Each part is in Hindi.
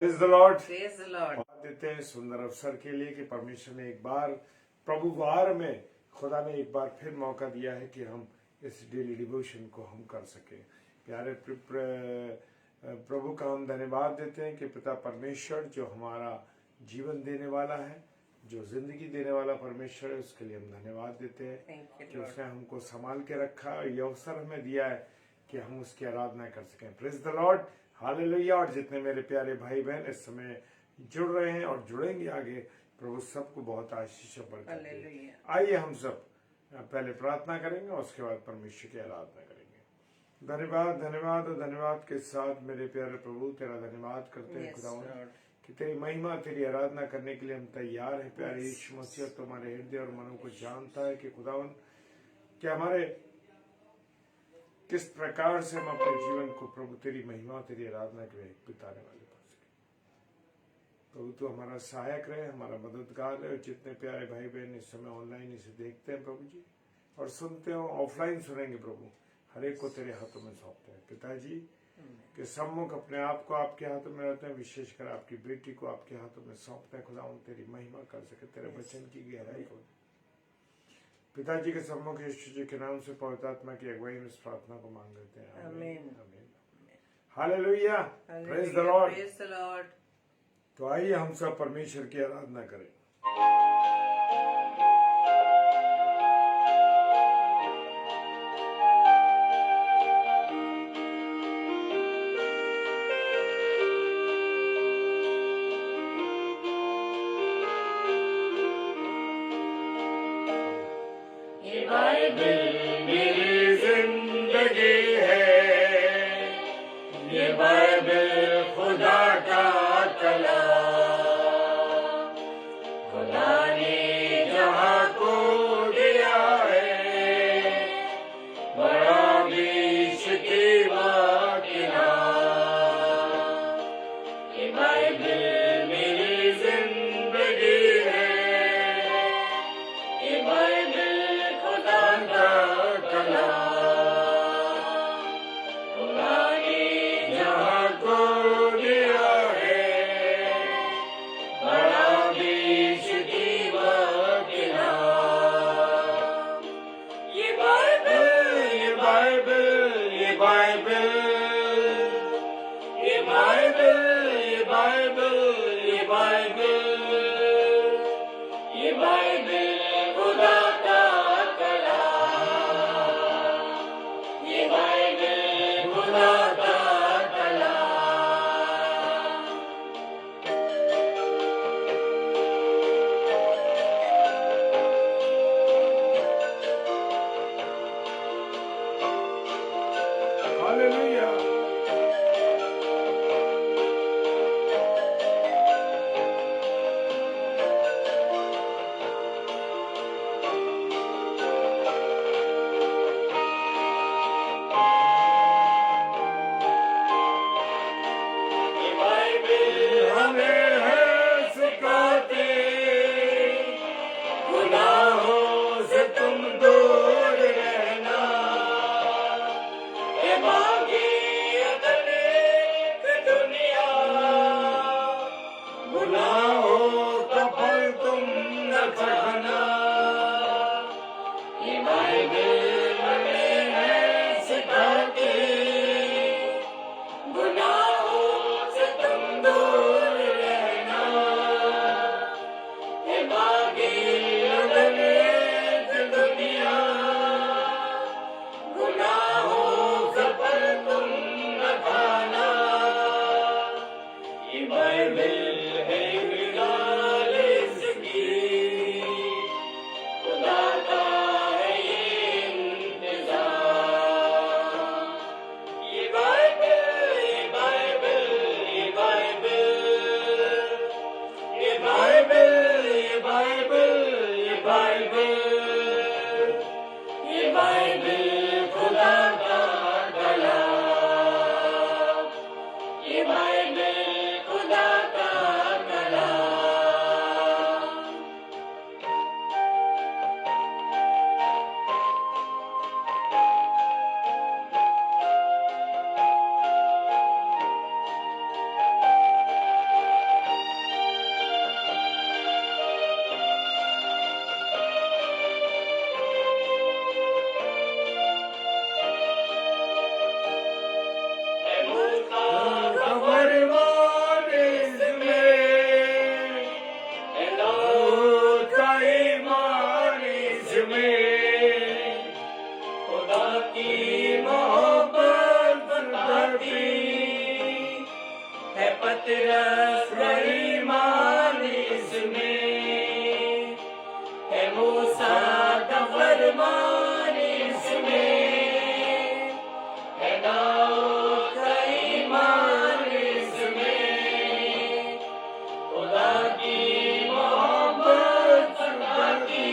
Praise the Lord. Praise the Lord. देते हैं सुंदर अवसर के लिए कि परमेश्वर ने एक बार प्रभुवार में खुदा ने एक बार फिर मौका दिया है कि हम इस डेली डिवोशन को हम कर सके। प्यारे प्रभु का हम धन्यवाद देते हैं कि पिता परमेश्वर जो हमारा जीवन देने वाला है, जो जिंदगी देने वाला परमेश्वर है, उसके लिए हम धन्यवाद देते हैं Thank you, कि Lord. उसने हमको संभाल के रखा और ये अवसर हमें दिया है कि हम उसकी आराधना कर सकें। Praise the Lord, hallelujah. और जितने मेरे प्यारे भाई बहन इस समय जुड़ रहे हैं और जुड़ेंगे आगे, प्रभु सबको बहुत आशीष और बरकत दे। Hallelujah. आइए हम सब पहले प्रार्थना करेंगे और उसके बाद परमेश्वर की आराधना करेंगे। धन्यवाद धन्यवाद और धन्यवाद के साथ मेरे प्यारे प्रभु तेरा धन्यवाद करते हैं Yes, खुदावन Lord. कि तेरी महिमा तेरी आराधना करने के लिए हम तैयार हैं। प्यारे यीशु मसीह तुम्हारे हृदय और मनों को जानता है कि खुदावन कि हमारे किस प्रकार से हम अपने जीवन को प्रभु तेरी महिमा तेरी आराधना के लिए बिताने वाले बन सके। प्रभु तू हमारा सहायक रहे, हमारा मददगार रहे। और जितने प्यारे भाई बहन इस समय ऑनलाइन इसे देखते हैं प्रभु जी और सुनते हो, ऑफलाइन सुनेंगे प्रभु, हर एक को तेरे हाथों में सौंपते हैं। पिताजी के सम्मुख अपने आप को आपके हाथों में रहते हैं, विशेषकर आपकी बेटी को आपके हाथों में सौंपते हैं। खुदा तेरी महिमा कर सके, तेरे वचन की गहराई हो। पिताजी के सम्मुख यीशु जी के नाम से पवित्र आत्मा की अगुवाई में इस प्रार्थना को मांग लेते हैं। Amen. Hallelujah, praise the Lord. Praise the Lord. तो आइए हम सब परमेश्वर की आराधना करें। ये बाइबल मेरी जिंदगी है, ये बाइबल खुदा का कलाम, खुदा ने जहाँ को दिया है, बड़ा बेशकीवा के नाम। ये बाइबल मेरी जिंदगी है, ये बाइबल खुदा का कलाम, खुदा ने जहाँ को दिया है, बड़ा बेशकीवा के नाम। ये बाइबल ये बाइबल ये बाइबल ये बाइबल ये बाइबल ये बाइबल ये बाइबल खुदा का कलाम, ये बाइबल खुदा का कलाम। हालेलुया। ये बाइबल हमें है सिखाती, गुनाहों से तुम दूर रहना। ये बागी अगले दुनिया, गुनाहों का फल तुम न चखना। ये बाइबल हमें है सिखाती, गुनाहों से तुम दूर रहना। ये बागी अगले दुनिया, गुनाहों का फल तुम न खाना। ये बाइबल है निरालेस की, खुदा का है ये इंतजार। ये बाइबल ये बाइबल ये बाइबल ये बाइबल ये बाइबल ये बाइबल ये बाइबल खुदा का कलाम, ये बाइबल खुदा का रस गई मान इसमें, है मूसा का फरमान इसमें, है दाऊद का ईमान इसमें, खुदा की मोहब्बत खुदा की,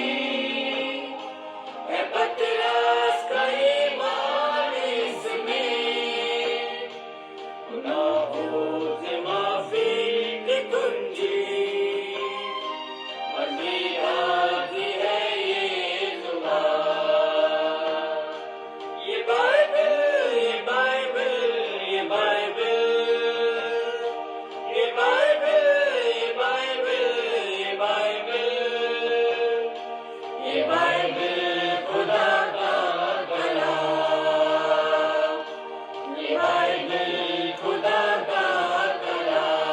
है पतरस का ईमान इसमें, गुनाहों से माफी की कुंजी, मसीहा की है ये जुबान। ये बाइबल, ये बाइबल, ये बाइबल, ये बाइबल, ये बाइबल, ये बाइबल, ये बाइबल खुदा का कलाम, ये बाइबल खुदा का कलाम।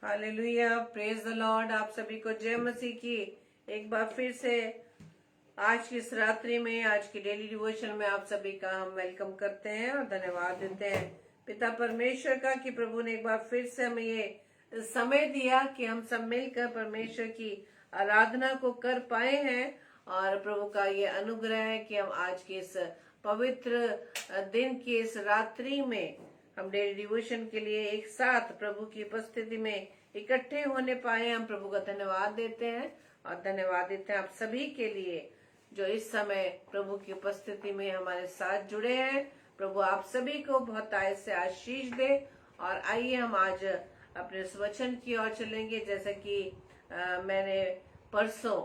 Hallelujah, praise the Lord. आप सभी को जय मसीह की। एक बार फिर से आज की इस रात्रि में, आज की डेली डिवोशन में आप सभी का हम वेलकम करते हैं और धन्यवाद देते हैं पिता परमेश्वर का कि प्रभु ने एक बार फिर से हमें ये समय दिया कि हम सब मिलकर परमेश्वर की आराधना को कर पाए हैं। और प्रभु का ये अनुग्रह है कि हम आज के इस पवित्र दिन की इस रात्रि में हम डेली डिवोशन के लिए एक साथ प्रभु की उपस्थिति में इकट्ठे होने पाए। हम प्रभु का धन्यवाद देते हैं और धन्यवाद देते हैं आप सभी के लिए जो इस समय प्रभु की उपस्थिति में हमारे साथ जुड़े हैं। प्रभु आप सभी को बहुत आय से आशीष दे। और आइए हम आज अपने इस वचन की ओर चलेंगे। जैसे कि मैंने परसों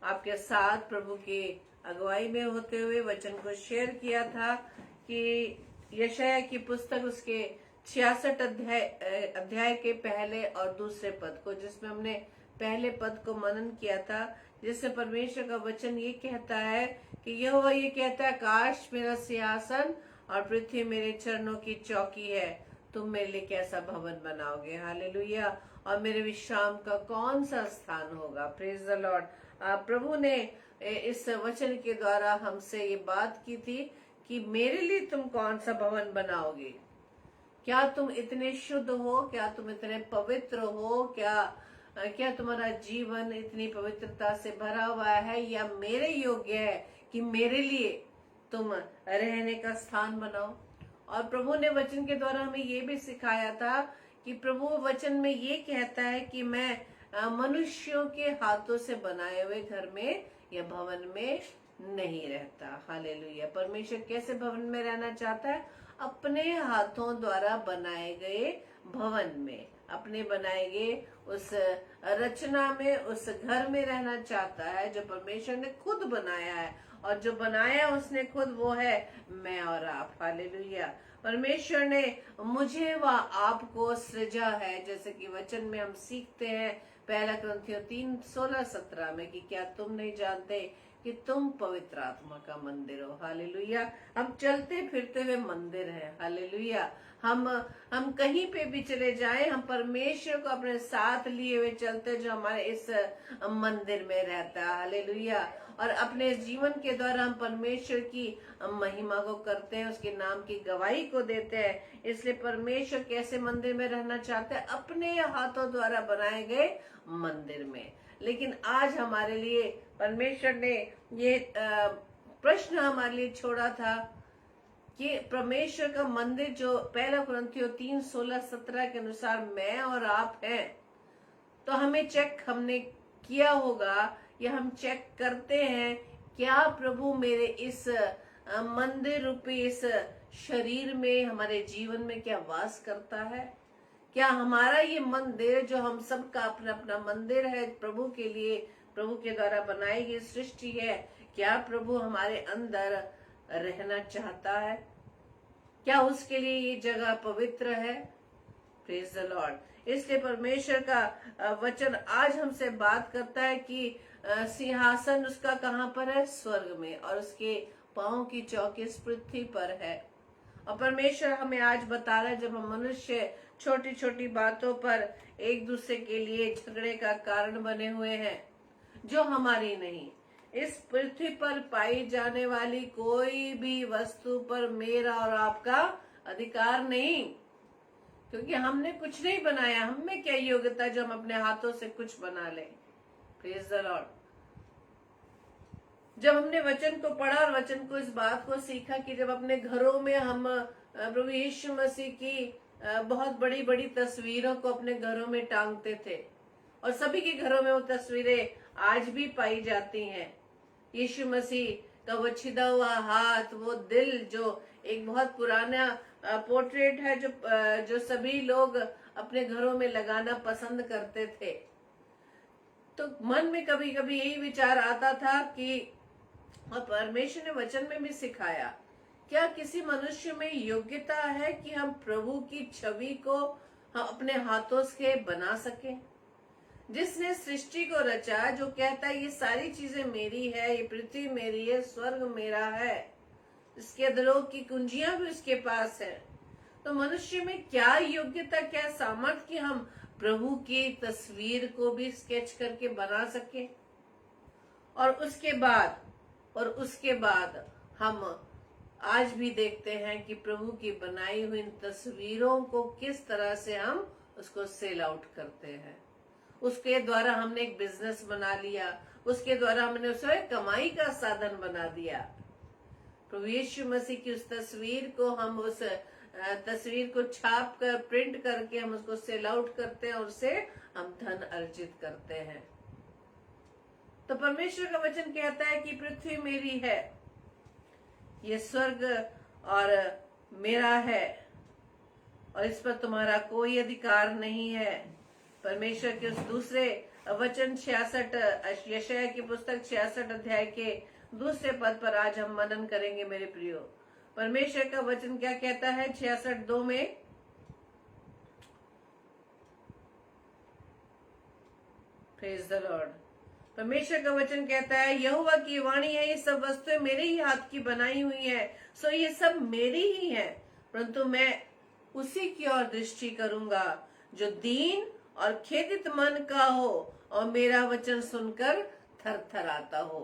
आपके साथ प्रभु की अगुवाई में होते हुए वचन को शेयर किया था कि यशायाह की पुस्तक उसके 66 अध्याय के पहले और दूसरे पद को, जिसमें हमने पहले पद को मनन किया था, जिसमें परमेश्वर का वचन ये कहता है कि यहोवा ये कहता है, आकाश मेरा सिंहासन और पृथ्वी मेरे चरणों की चौकी है, तुम मेरे लिए कैसा भवन बनाओगे। हालेलुया। और मेरे विश्राम का कौन सा स्थान होगा। Praise the Lord. प्रभु ने इस वचन के द्वारा हमसे ये बात की थी कि मेरे लिए तुम कौन सा भवन बनाओगे। क्या तुम इतने शुद्ध हो, क्या तुम इतने पवित्र हो, क्या तुम्हारा जीवन इतनी पवित्रता से भरा हुआ है, या मेरे योग्य है कि मेरे लिए तुम रहने का स्थान बनाओ। और प्रभु ने वचन के द्वारा हमें ये भी सिखाया था कि प्रभु वचन में ये कहता है कि मैं मनुष्यों के हाथों से बनाए हुए घर में या भवन में नहीं रहता। हालेलुया। परमेश्वर कैसे भवन में रहना चाहता है? अपने हाथों द्वारा बनाए गए भवन में, अपने बनाए गए उस रचना में, उस घर में रहना चाहता है जो परमेश्वर ने खुद बनाया है। और जो बनाया उसने खुद वो है मैं और आप। हालेलुया। परमेश्वर ने मुझे व आपको सृजा है। जैसे कि वचन में हम सीखते हैं 1 कुरिन्थियों 3:16-17 में कि क्या तुम नहीं जानते कि तुम पवित्र आत्मा का मंदिर हो। हालेलुया। हम चलते फिरते हुए मंदिर हैं। हालेलुया। हम कहीं पे भी चले जाएं, हम परमेश्वर को अपने साथ लिए हुए चलते जो हमारे इस मंदिर में रहता है। हालेलुया। और अपने जीवन के द्वारा हम परमेश्वर की महिमा को करते हैं, उसके नाम की गवाही को देते हैं। इसलिए परमेश्वर कैसे मंदिर में रहना चाहते हैं? अपने हाथों द्वारा बनाए गए मंदिर में। लेकिन आज हमारे लिए परमेश्वर ने ये प्रश्न हमारे लिए छोड़ा था कि परमेश्वर का मंदिर जो 1 कुरिन्थियों 3:16-17 के अनुसार मैं और आप हैं, तो हमें चेक हमने किया होगा या हम चेक करते हैं, क्या प्रभु मेरे इस मंदिर रूपी इस शरीर में, हमारे जीवन में क्या वास करता है? क्या हमारा ये मंदिर जो हम सबका अपना अपना मंदिर है, प्रभु के लिए, प्रभु के द्वारा बनाई गई सृष्टि है, क्या प्रभु हमारे अंदर रहना चाहता है? क्या उसके लिए ये जगह पवित्र है? Praise the Lord. इसलिए परमेश्वर का वचन आज हमसे बात करता है कि सिंहासन उसका कहाँ पर है? स्वर्ग में, और उसके पांव की चौकी इस पृथ्वी पर है। और परमेश्वर हमें आज बता रहा है, जब हम मनुष्य छोटी छोटी बातों पर एक दूसरे के लिए झगड़े का कारण बने हुए हैं, जो हमारी नहीं, इस पृथ्वी पर पाई जाने वाली कोई भी वस्तु पर मेरा और आपका अधिकार नहीं, क्योंकि हमने कुछ नहीं बनाया। हम में क्या योग्यता जो हम अपने हाथों से कुछ बना लें। Praise the Lord. जब हमने वचन को पढ़ा और वचन को इस बात को सीखा कि जब अपने घरों में हम प्रभु यीशु मसीह की बहुत बड़ी बड़ी तस्वीरों को अपने घरों में टांगते थे, और सभी के घरों में वो तस्वीरें आज भी पाई जाती हैं। यीशु मसीह का वो छिदा हुआ हाथ, वो दिल, जो एक बहुत पुराना पोर्ट्रेट है जो सभी लोग अपने घरों में लगाना पसंद करते थे। तो मन में कभी कभी यही विचार आता था कि और परमेश्वर ने वचन में भी सिखाया, क्या किसी मनुष्य में योग्यता है कि हम प्रभु की छवि को हम अपने हाथों से बना सकें? जिसने सृष्टि को रचा, जो कहता है ये सारी चीजें मेरी है, ये पृथ्वी मेरी है, स्वर्ग मेरा है, इसके अधलोक की कुंजियां भी उसके पास है, तो मनुष्य में क्या योग्यता, क्या सामर्थ्य कि हम प्रभु की तस्वीर को भी स्केच करके बना सके? और उसके बाद हम आज भी देखते हैं कि प्रभु की बनाई हुई इन तस्वीरों को किस तरह से हम उसको सेल आउट करते हैं। उसके द्वारा हमने एक बिजनेस बना लिया, उसके द्वारा हमने उसे कमाई का साधन बना दिया। प्रभु यीशु मसीह की उस तस्वीर को हम उस तस्वीर को छाप कर प्रिंट करके हम उसको सेल आउट करते हैं और उससे हम धन अर्जित करते हैं। तो परमेश्वर का वचन कहता है कि पृथ्वी मेरी है, ये स्वर्ग और मेरा है, और इस पर तुम्हारा कोई अधिकार नहीं है। परमेश्वर के उस दूसरे वचन 66 यशायाह की पुस्तक 66 अध्याय के दूसरे पद पर आज हम मनन करेंगे मेरे प्रियो। परमेश्वर का वचन क्या कहता है 66:2 में? Praise the Lord. परमेश्वर का वचन कहता है, यहोवा की वाणी है, ये सब वस्तुएं मेरे ही हाथ की बनाई हुई है, सो ये सब मेरी ही है, परंतु मैं उसी की ओर दृष्टि करूंगा जो दीन और खेदित मन का हो और मेरा वचन सुनकर थरथराता हो।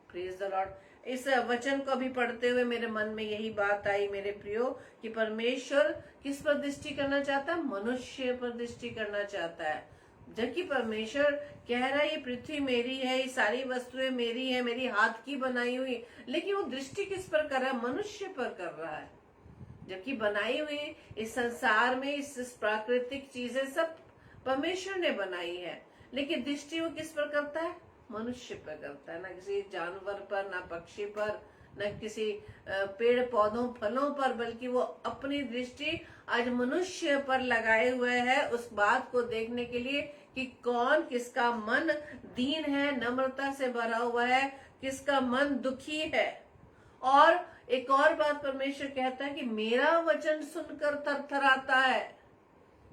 Praise the Lord. इस वचन को अभी पढ़ते हुए मेरे मन में यही बात आई मेरे प्रियो कि परमेश्वर किस पर दृष्टि करना चाहता है? मनुष्य पर दृष्टि करना चाहता है। जबकि परमेश्वर कह रहा है ये पृथ्वी मेरी है, ये सारी वस्तुएं मेरी है, मेरी हाथ की बनाई हुई, लेकिन वो दृष्टि किस पर कर रहा है? मनुष्य पर कर रहा है। जबकि बनाई हुई इस संसार में इस प्राकृतिक चीजें सब परमेश्वर ने बनाई है, लेकिन दृष्टि वो किस पर करता है? मनुष्य पर करता है। ना किसी जानवर पर, ना पक्षी पर, न किसी पेड़ पौधों फलों पर, बल्कि वो अपनी दृष्टि आज मनुष्य पर लगाए हुए है, उस बात को देखने के लिए कि कौन किसका मन दीन है, नम्रता से भरा हुआ है, किसका मन दुखी है। और एक और बात परमेश्वर कहता है कि मेरा वचन सुनकर थरथराता है।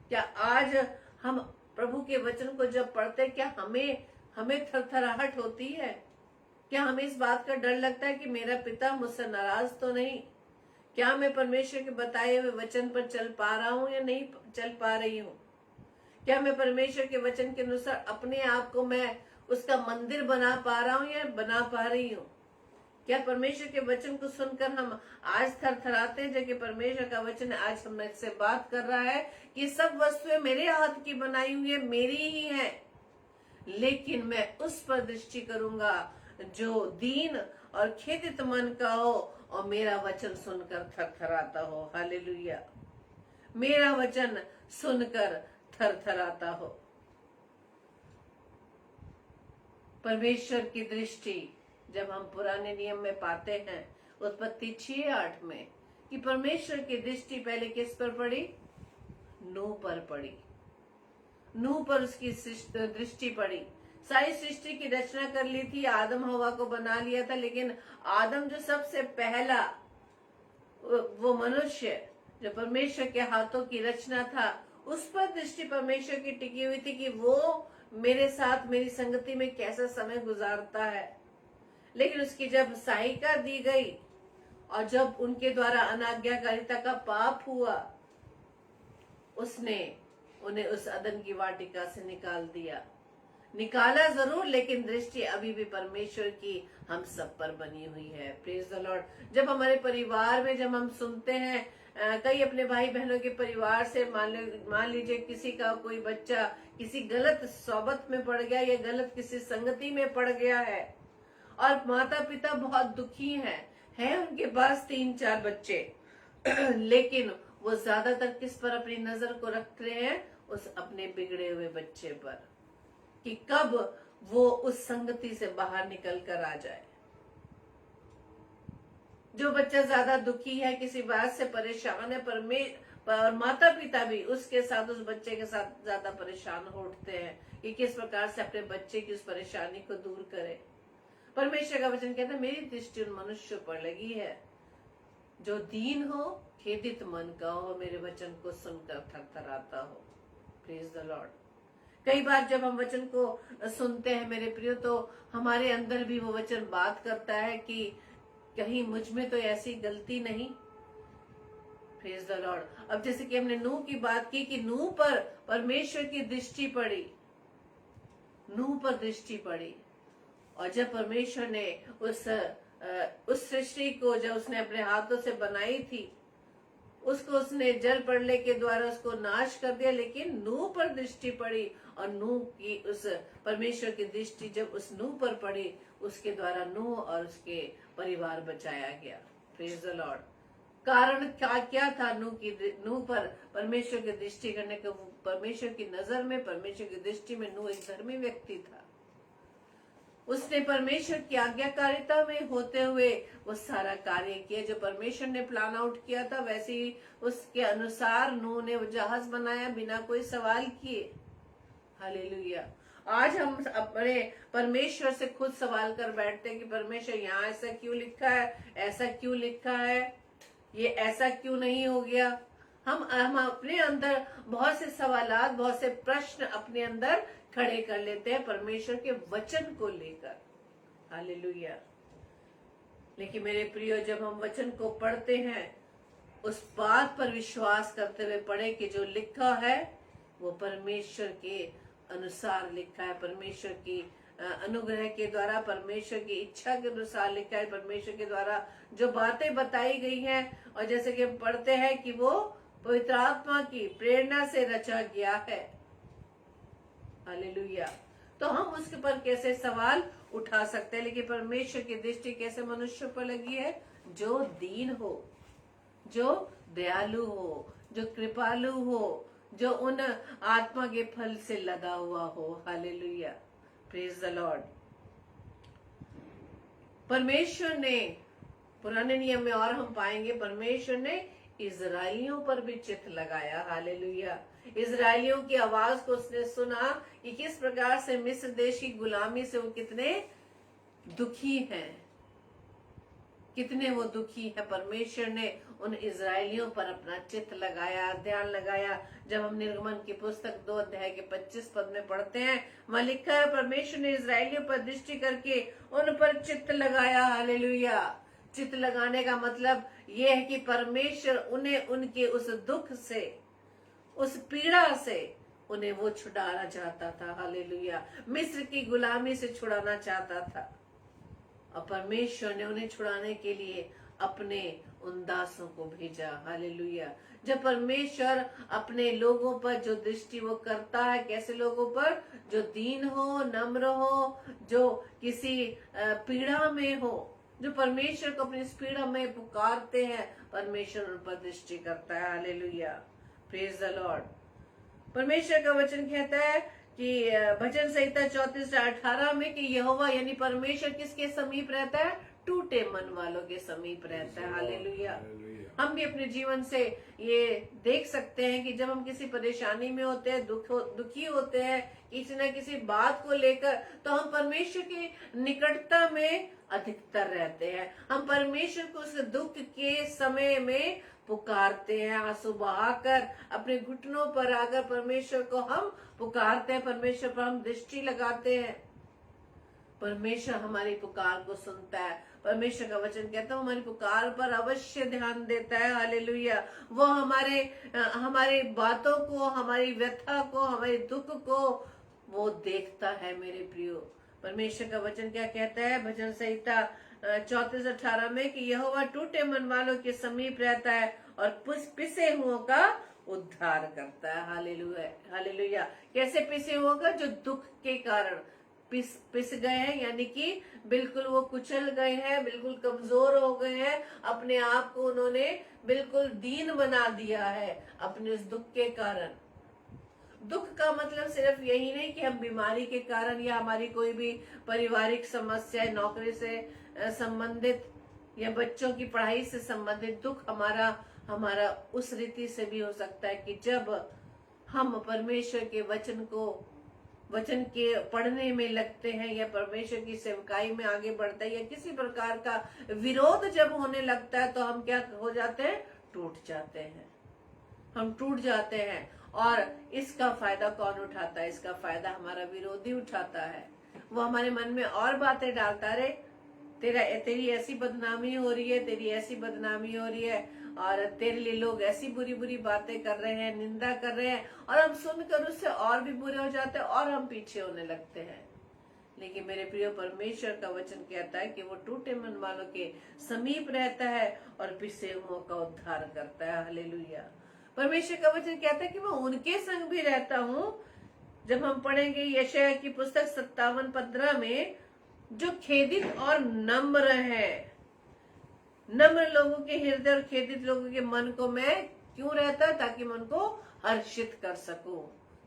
क्या आज हम प्रभु के वचन को जब पढ़ते, क्या हमें थरथराहट होती है? क्या हमें इस बात का डर लगता है कि मेरा पिता मुझसे नाराज तो नहीं? क्या मैं परमेश्वर के बताए हुए वचन पर चल पा रहा हूँ या नहीं चल पा रही हूँ? क्या मैं परमेश्वर के वचन के अनुसार अपने आप को मैं उसका मंदिर बना पा रहा हूँ या बना पा रही हूँ? क्या परमेश्वर के वचन को सुनकर हम आज थरथराते हैं? जबकि परमेश्वर का वचन आज हमसे बात कर रहा है कि सब वस्तुएं मेरे हाथ की बनाई हुई है, मेरी ही है, लेकिन मैं उस पर दृष्टि करूंगा जो दीन और खेदित मन का हो और मेरा वचन सुनकर थरथराता हो। हालेलुया। मेरा वचन सुनकर थरथराता हो। परमेश्वर की दृष्टि जब हम पुराने नियम में पाते हैं उत्पत्ति 6:8 में कि परमेश्वर की दृष्टि पहले किस पर पड़ी? नूह पर पड़ी। नूह पर उसकी दृष्टि पड़ी। सारी सृष्टि की रचना कर ली थी, आदम हवा को बना लिया था, लेकिन आदम जो सबसे पहला वो मनुष्य जो परमेश्वर के हाथों की रचना था, उस पर दृष्टि परमेश्वर की टिकी हुई थी कि वो मेरे साथ मेरी संगति में कैसा समय गुजारता है। लेकिन उसकी जब सहायता दी गई और जब उनके द्वारा अनाज्ञाकारिता का पाप हुआ, उसने उन्हें उस अदन की वाटिका से निकाल दिया। निकाला जरूर, लेकिन दृष्टि अभी भी परमेश्वर की हम सब पर बनी हुई है। Praise the Lord. जब हमारे परिवार में जब हम सुनते हैं कई अपने भाई बहनों के परिवार से, मान लीजिए किसी का कोई बच्चा किसी गलत सोबत में पड़ गया या गलत किसी संगति में पड़ गया है, और माता पिता बहुत दुखी हैं उनके पास 3-4 बच्चे लेकिन वो ज्यादातर किस पर अपनी नजर को रख रहे हैं? उस अपने बिगड़े हुए बच्चे पर, कि कब वो उस संगति से बाहर निकल कर आ जाए। जो बच्चा ज्यादा दुखी है, किसी बात से परेशान है, पर माता पिता भी उसके साथ, उस बच्चे के साथ ज्यादा परेशान हो उठते हैं कि किस प्रकार से अपने बच्चे की उस परेशानी को दूर करे। परमेश्वर का वचन कहता है, मेरी दृष्टि उन मनुष्यों पर लगी है जो दीन हो, खेदित मन का हो, मेरे वचन को सुनकर थरथराता हो। Praise the Lord. कई बार जब हम वचन को सुनते हैं मेरे प्रियो, तो हमारे अंदर भी वो वचन बात करता है कि कहीं मुझ में तो ऐसी गलती नहीं। Praise the Lord. अब जैसे कि हमने नूह की बात की कि नूह पर परमेश्वर की दृष्टि पड़ी, नूह पर दृष्टि पड़ी, और जब परमेश्वर ने उस सृष्टि को जब उसने अपने हाथों से बनाई थी, उसको उसने जल प्रलय के द्वारा उसको नाश कर दिया, लेकिन नूह पर दृष्टि पड़ी, और नूह की उस परमेश्वर की दृष्टि जब उस नूह पर पड़ी, उसके द्वारा नूह और उसके परिवार बचाया गया। Praise the Lord. कारण क्या था नूह पर परमेश्वर की दृष्टि करने का? परमेश्वर की नजर में, परमेश्वर की दृष्टि में नूह एक धर्मी व्यक्ति था। उसने परमेश्वर की आज्ञाकारिता में होते हुए वो सारा कार्य किया जो परमेश्वर ने प्लान आउट किया था, वैसे ही उसके अनुसार नूह ने वो जहाज बनाया बिना कोई सवाल किए। हालेलुया। आज हम अपने परमेश्वर से खुद सवाल कर बैठते हैं कि परमेश्वर यहाँ ऐसा क्यों लिखा है, ऐसा क्यों लिखा है, ये ऐसा क्यों नहीं हो गया। हम अपने अंदर बहुत से सवालात, बहुत से प्रश्न अपने अंदर खड़े कर लेते हैं परमेश्वर के वचन को लेकर। हालेलुया। लेकिन मेरे प्रियो, जब हम वचन को पढ़ते हैं, उस बात पर विश्वास करते हुए पढ़े कि जो लिखा है वो परमेश्वर के अनुसार लिखा है, परमेश्वर की अनुग्रह के द्वारा, परमेश्वर की इच्छा के अनुसार लिखा है, परमेश्वर के द्वारा जो बातें बताई गई हैं, और जैसे कि हम पढ़ते हैं कि वो पवित्र आत्मा की प्रेरणा से रचा गया है। हालेलुया। तो हम उसके पर कैसे सवाल उठा सकते हैं? लेकिन परमेश्वर की दृष्टि कैसे मनुष्य पर लगी है? जो दीन हो, जो दयालु हो, जो कृपालु हो, जो उन आत्मा के फल से लदा हुआ हो। हालेलुया। Praise the Lord. परमेश्वर ने पुराने नियम में, और हम पाएंगे, परमेश्वर ने इजराइलियों पर भी चित्त लगाया। हालेलुया। इजराइलियों की आवाज को उसने सुना कि किस प्रकार से मिस्र देश की गुलामी से वो कितने दुखी हैं, कितने वो दुखी है। परमेश्वर ने उन इजराइलियों पर अपना चित्त लगाया, ध्यान लगाया। जब हम निर्गमन की पुस्तक 2 अध्याय के 25 पद में पढ़ते हैं, वहां लिखा है परमेश्वर ने इजराइलियों पर दृष्टि करके उन पर चित्त लगाया। हालेलुया। चित्त लगाने का मतलब यह है कि परमेश्वर उन्हें उनके उस दुख से, उस पीड़ा से उन्हें वो छुड़ाना चाहता था। हालेलुया। मिस्र की गुलामी से छुड़ाना चाहता था, और परमेश्वर ने उन्हें छुड़ाने के लिए अपने उन दासों को भेजा। हालेलुया। जब परमेश्वर अपने लोगों पर जो दृष्टि वो करता है, कैसे लोगों पर? जो दीन हो, नम्र हो, जो किसी पीड़ा में हो, जो परमेश्वर को अपनी पीड़ा में पुकारते हैं, परमेश्वर उन पर दृष्टि करता है। हालेलुया। Praise the Lord. परमेश्वर का वचन कहता है कि भजन संहिता 34:18 में कि यहोवा यानी परमेश्वर किसके समीप रहता है? टूटे मन वालों के समीप रहता है। हालेलुया। हम भी अपने जीवन से ये देख सकते हैं कि जब हम किसी परेशानी में होते हैं, दुखी होते हैं किसी न किसी बात को लेकर, तो हम परमेश्वर की निकटता में अधिकतर रहते हैं। हम परमेश्वर को उस दुख के समय में पुकारते हैं, आंसू बहाकर अपने घुटनों पर आकर परमेश्वर को हम पुकारते हैं, परमेश्वर पर हम दृष्टि लगाते हैं। परमेश्वर हमारी पुकार को सुनता है। परमेश्वर का वचन कहता है हमारी पुकार पर अवश्य ध्यान देता है। हालेलुया। वो हमारी बातों को, हमारी व्यथा को, हमारे दुख को वो देखता है मेरे प्रियो। परमेश्वर का वचन क्या कहता है भजन संहिता 34:18 में कि यहोवा टूटे मन वालों के समीप रहता है और पिसे हुओं का उद्धार करता है। Hallelujah hallelujah. कैसे पिसे हुओं का? जो दुख के कारण पिस गए हैं, यानी कि बिल्कुल वो कुचल गए हैं, बिल्कुल कमजोर हो गए हैं, अपने आप को उन्होंने बिल्कुल दीन बना दिया है अपने उस दुख के कारण। दुख का मतलब सिर्फ यही नहीं कि हम बीमारी के कारण या हमारी कोई भी पारिवारिक समस्या, नौकरी से संबंधित या बच्चों की पढ़ाई से संबंधित दुख हमारा उस रीति से भी हो सकता है कि जब हम परमेश्वर के वचन के पढ़ने में लगते हैं या परमेश्वर की सेवकाई में आगे बढ़ते हैं या किसी प्रकार का विरोध जब होने लगता है तो हम क्या हो जाते हैं? टूट जाते हैं, हम टूट जाते हैं। और इसका फायदा कौन उठाता है? इसका फायदा हमारा विरोधी उठाता है। वो हमारे मन में और बातें डालता है, तेरी ऐसी बदनामी हो रही है, तेरी ऐसी बदनामी हो रही है, और तेरे लिए लोग ऐसी बुरी बुरी बातें कर रहे हैं, निंदा कर रहे हैं, और हम सुनकर उससे और भी बुरे हो जाते हैं और हम पीछे होने लगते हैं। लेकिन मेरे प्रिय, परमेश्वर का वचन कहता है कि वो टूटे मन वालों के समीप रहता है और पिसे हुओं का उद्धार करता है। हालेलुया। परमेश्वर का वचन कहता है कि मैं उनके संग भी रहता हूँ। जब हम पढ़ेंगे यशायाह की पुस्तक 57:15 में, जो खेदित और नम्र है, नम्र लोगों के हृदय और खेदित लोगों के मन को मैं क्यों रहता? ताकि मैं उनको हर्षित कर सकूं,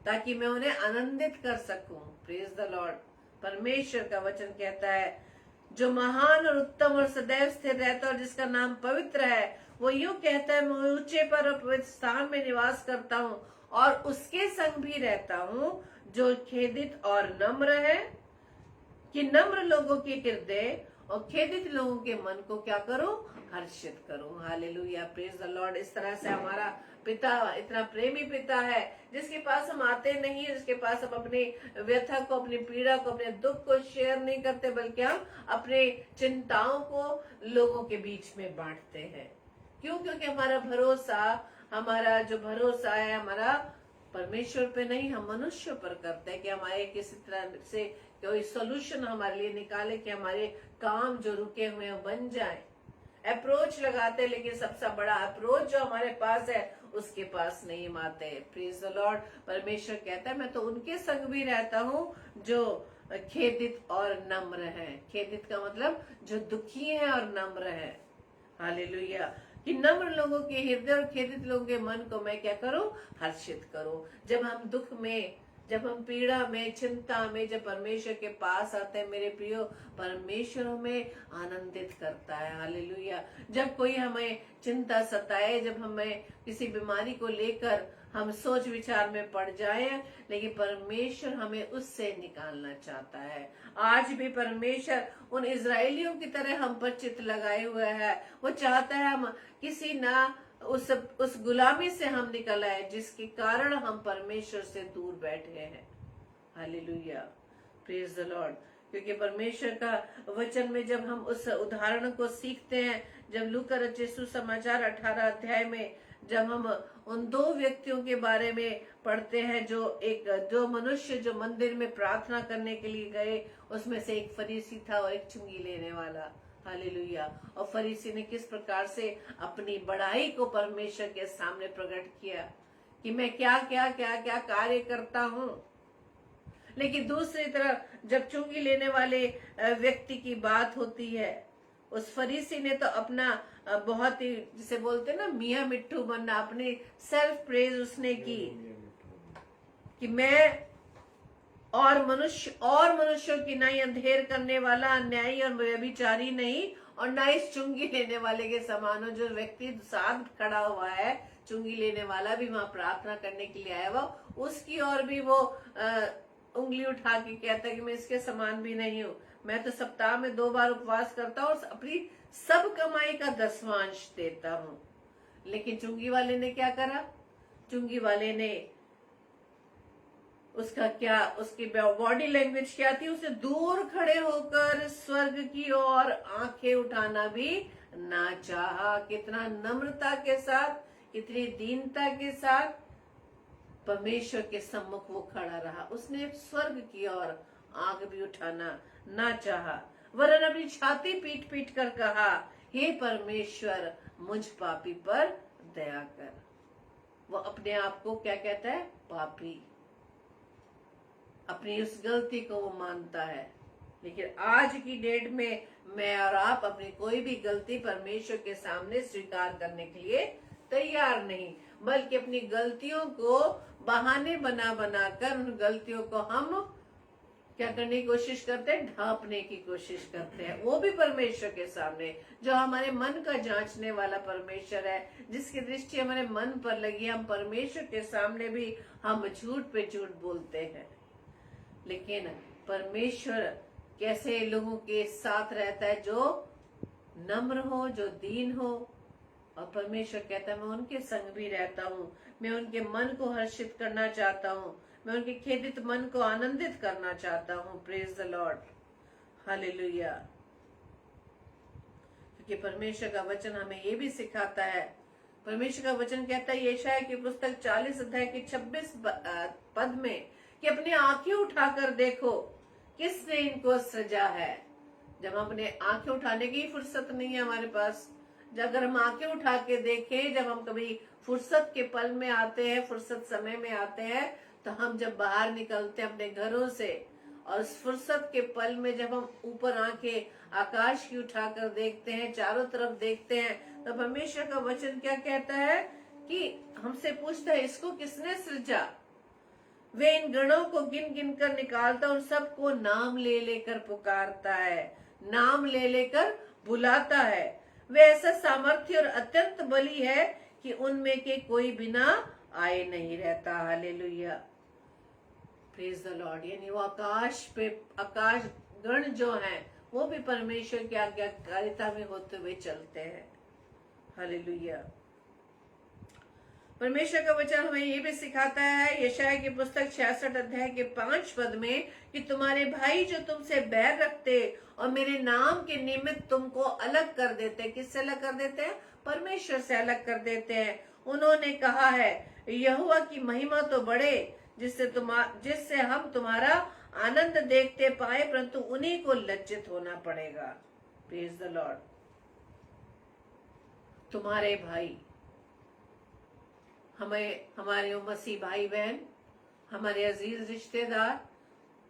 ताकि मैं उन्हें आनंदित कर सकूं। Praise the Lord. परमेश्वर का वचन कहता है, जो महान और उत्तम और सदैव स्थिर रहता है और जिसका नाम पवित्र है, वो यूं कहता है, मैं ऊंचे पर और पवित्र स्थान में निवास करता हूँ और उसके संग भी रहता हूँ जो खेदित और नम्र है, कि नम्र लोगों के हृदय और खेदित लोगों के मन को क्या करूं? हर्षित करूं। हालेलुया। Praise the Lord. इस तरह से हमारा पिता इतना प्रेमी पिता है, जिसके पास हम आते नहीं है, जिसके पास हम अपनी व्यथा को, अपनी पीड़ा को, अपने दुख को शेयर नहीं करते, बल्कि हम अपने चिंताओं को लोगों के बीच में बांटते हैं। क्यों? क्योंकि हमारा जो भरोसा है हमारा परमेश्वर पे नहीं, हम मनुष्य पर करते हैं कि हमारे किसी तरह से कोई सोल्यूशन हमारे लिए निकाले, कि हमारे काम जो रुके हुए हैं बन जाए। अप्रोच लगाते, लेकिन सबसे बड़ा अप्रोच जो हमारे पास है उसके पास नहीं आते। Praise the Lord. परमेश्वर कहता है, मैं तो उनके संग भी रहता हूँ जो खेदित और नम्र है। खेदित का मतलब जो दुखी है और नम्र है। हालेलुया। कि नम्र लोगों के हृदय और खेदित लोगों के मन को मैं क्या करूं? हर्षित करूं। जब हम दुख में, जब हम पीड़ा में, चिंता में, जब परमेश्वर के पास आते हैं मेरे प्रियो, परमेश्वर हमें आनंदित करता है। हालेलुया। जब कोई हमें चिंता सताए, जब हमें किसी बीमारी को लेकर हम सोच विचार में पड़ जाए, लेकिन परमेश्वर हमें उससे निकालना चाहता है। आज भी परमेश्वर उन इजरायलियों की तरह हम पर चित्त लगाए हुए है। वो चाहता है हम किसी ना उस गुलामी से हम निकल आए जिसके कारण हम परमेश्वर से दूर बैठे हैं। हालेलुया। Praise the Lord. क्योंकि परमेश्वर का वचन में जब हम उस उदाहरण को सीखते हैं, जब लूका रचित सुसमाचार 18 अध्याय में जब हम उन दो व्यक्तियों के बारे में पढ़ते हैं, दो मनुष्य जो मंदिर में प्रार्थना करने के लिए गए, उसमें से एक फरीसी था और एक चुंगी लेने वाला। हालेलुया। और फरीसी ने किस प्रकार से अपनी बड़ाई को परमेश्वर के सामने प्रकट किया कि मैं क्या क्या क्या क्या कार्य करता हूँ। लेकिन दूसरी तरफ जब चुंगी लेने वाले व्यक्ति की बात होती है, उस फरीसी ने तो अपना बहुत ही, जिसे बोलते ना मियाँ मिट्ठू बनना, अपनी सेल्फ प्रेज उसने की कि मैं और मनुष्यों की नहीं अंधेर करने वाला, अन्यायी और व्यभिचारी नहीं, और ना इस चुंगी लेने वाले के समान हो। जो व्यक्ति साथ खड़ा हुआ है, चुंगी लेने वाला भी वहां प्रार्थना करने के लिए आया हुआ, उसकी और भी वो उंगली उठा के कहता है कि मैं इसके समान भी नहीं हूँ। मैं तो सप्ताह में 2 बार उपवास करता हूँ और अपनी सब कमाई का 10वांश देता हूँ। लेकिन चुंगी वाले ने क्या करा? चुंगी वाले ने उसकी बॉडी लैंग्वेज क्या थी? उसे दूर खड़े होकर स्वर्ग की ओर आंखें उठाना भी ना चाहा। कितना नम्रता के साथ, कितनी दीनता के साथ परमेश्वर के सम्मुख वो खड़ा रहा। उसने स्वर्ग की ओर आंख भी उठाना ना चाहा, वरन अपनी छाती पीट पीट कर कहा, हे परमेश्वर मुझ पापी पर दया कर। वो अपने आप को क्या कहता है? पापी। अपनी उस गलती को वो मानता है। लेकिन आज की डेट में मैं और आप अपनी कोई भी गलती परमेश्वर के सामने स्वीकार करने के लिए तैयार नहीं, बल्कि अपनी गलतियों को बहाने बना बनाकर उन गलतियों को हम क्या करने की कोशिश करते हैं? ढांपने की कोशिश करते हैं। वो भी परमेश्वर के सामने, जो हमारे मन का जांचने वाला परमेश्वर है, जिसकी दृष्टि हमारे मन पर लगी। हम परमेश्वर के सामने भी हम झूठ पे झूठ बोलते हैं। लेकिन परमेश्वर कैसे लोगों के साथ रहता है? जो नम्र हो, जो दीन हो। और परमेश्वर कहता है मैं उनके संग भी रहता हूँ, मैं उनके मन को हर्षित करना चाहता हूँ, मैं उनके खेदित मन को आनंदित करना चाहता हूँ। Praise the Lord, hallelujah. क्योंकि परमेश्वर का वचन हमें ये भी सिखाता है। परमेश्वर का वचन कहता है यशायाह की पुस्तक 40 अध्याय के 26 पद में कि अपनी आंखें उठाकर देखो किसने इनको सृजा है। जब हम अपने आंखें उठाने की फुर्सत नहीं है हमारे पास, जब अगर हम आंखें उठा के देखें, जब हम कभी फुर्सत के पल में आते हैं, फुर्सत समय में आते हैं, तो हम जब बाहर निकलते हैं अपने घरों से, और उस फुर्सत के पल में जब हम ऊपर आंखें आकाश की उठाकर देखते हैं, चारों तरफ देखते हैं, तो परमेश्वर का वचन क्या कहता है कि हमसे पूछता है इसको किसने सृजा। वे इन गणों को गिन गिन कर निकालता, उन सबको नाम ले लेकर पुकारता है, नाम ले लेकर बुलाता है। वे ऐसा सामर्थ्य और अत्यंत बली है कि उनमें के कोई बिना आए नहीं रहता। Hallelujah, praise the Lord. यानी वो आकाश गण जो हैं वो भी परमेश्वर की आज्ञाकारिता में होते हुए चलते हैं। हालेलुया। परमेश्वर का वचन हमें ये भी सिखाता है यशायाह की पुस्तक 66 अध्याय के 5 पद में कि तुम्हारे भाई जो तुमसे बैर रखते और मेरे नाम के निमित्त तुमको अलग कर देते। किससे अलग कर देते हैं? परमेश्वर से अलग कर देते हैं। उन्होंने कहा है यहोवा की महिमा तो बढ़े, जिससे हम तुम्हारा आनंद देखते पाए, परंतु उन्हीं को लज्जित होना पड़ेगा। Praise the Lord. तुम्हारे भाई, हमारे मसीह भाई बहन, हमारे अजीज रिश्तेदार,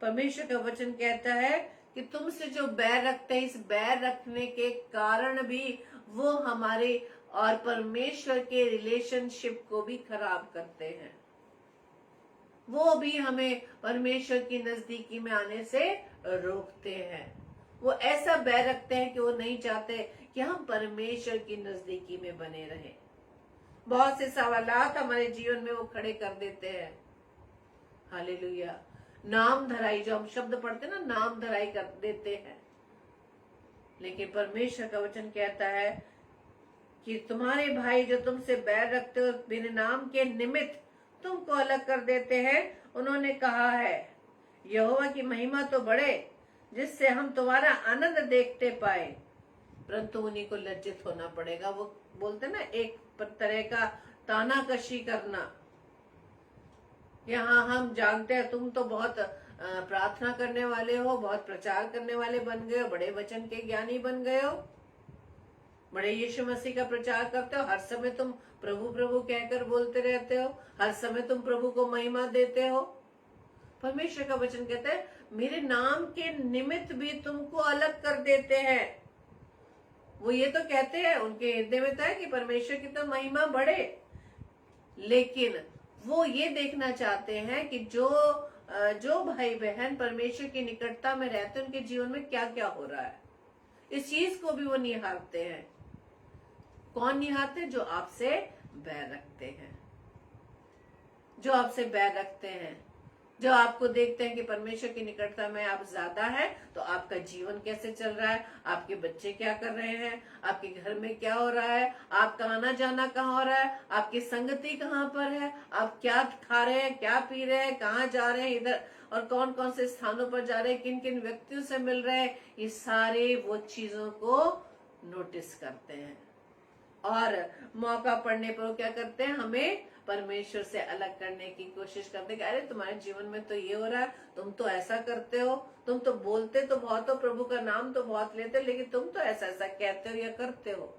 परमेश्वर का वचन कहता है कि तुमसे जो बैर रखते हैं, इस बैर रखने के कारण भी वो हमारे और परमेश्वर के रिलेशनशिप को भी खराब करते हैं। वो भी हमें परमेश्वर की नजदीकी में आने से रोकते हैं। वो ऐसा बैर रखते हैं कि वो नहीं चाहते कि हम परमेश्वर की नजदीकी में बने रहें। बहुत से सवालात हमारे जीवन में वो खड़े कर देते हैं। हालेलुया। नाम धराई, जो हम शब्द पढ़ते हैं ना, नाम धराई कर देते हैं। लेकिन परमेश्वर का वचन कहता है कि तुम्हारे भाई जो तुमसे बैर रखते हो बिन नाम के निमित्त तुमको अलग कर देते हैं। उन्होंने कहा है यहोवा की महिमा तो बढ़े, जिससे हम तुम्हारा आनंद देखते पाए, परंतु उन्हीं को लज्जित होना पड़ेगा। वो बोलते ना, एक तरह का तानाकशी करना। यहाँ हम जानते हैं तुम तो बहुत प्रार्थना करने वाले हो, बहुत प्रचार करने वाले बन गए हो, बड़े वचन के ज्ञानी बन गए हो, बड़े यीशु मसीह का प्रचार करते हो, हर समय तुम प्रभु प्रभु कहकर बोलते रहते हो, हर समय तुम प्रभु को महिमा देते हो। परमेश्वर का वचन कहता है मेरे नाम के निमित्त भी तुमको अलग कर देते हैं। वो ये तो कहते हैं, उनके हृदय में था कि परमेश्वर की तो महिमा बढ़े, लेकिन वो ये देखना चाहते हैं कि जो भाई बहन परमेश्वर की निकटता में रहते हैं उनके जीवन में क्या क्या हो रहा है। इस चीज को भी वो निहारते हैं। कौन निहारते? जो आपसे बैर रखते हैं, जो आपसे बैर रखते हैं, जो आपको देखते हैं कि परमेश्वर की निकटता में आप ज्यादा है, तो आपका जीवन कैसे चल रहा है, आपके बच्चे क्या कर रहे हैं, आपके घर में क्या हो रहा है, आपका आना जाना कहाँ हो रहा है, आपकी संगति कहाँ पर है, आप क्या खा रहे हैं, क्या पी रहे हैं, कहाँ जा रहे हैं इधर, और कौन कौन से स्थानों पर जा रहे हैं, किन किन व्यक्तियों से मिल रहे हैं। ये सारे वो चीजों को नोटिस करते हैं और मौका पड़ने पर वो क्या करते हैं, हमें परमेश्वर से अलग करने की कोशिश करते कि अरे तुम्हारे जीवन में तो ये हो रहा है, तुम तो ऐसा करते हो, तुम तो बोलते तो बहुत हो, प्रभु का नाम तो बहुत लेते हो, लेकिन तुम तो ऐसा ऐसा कहते हो या करते हो।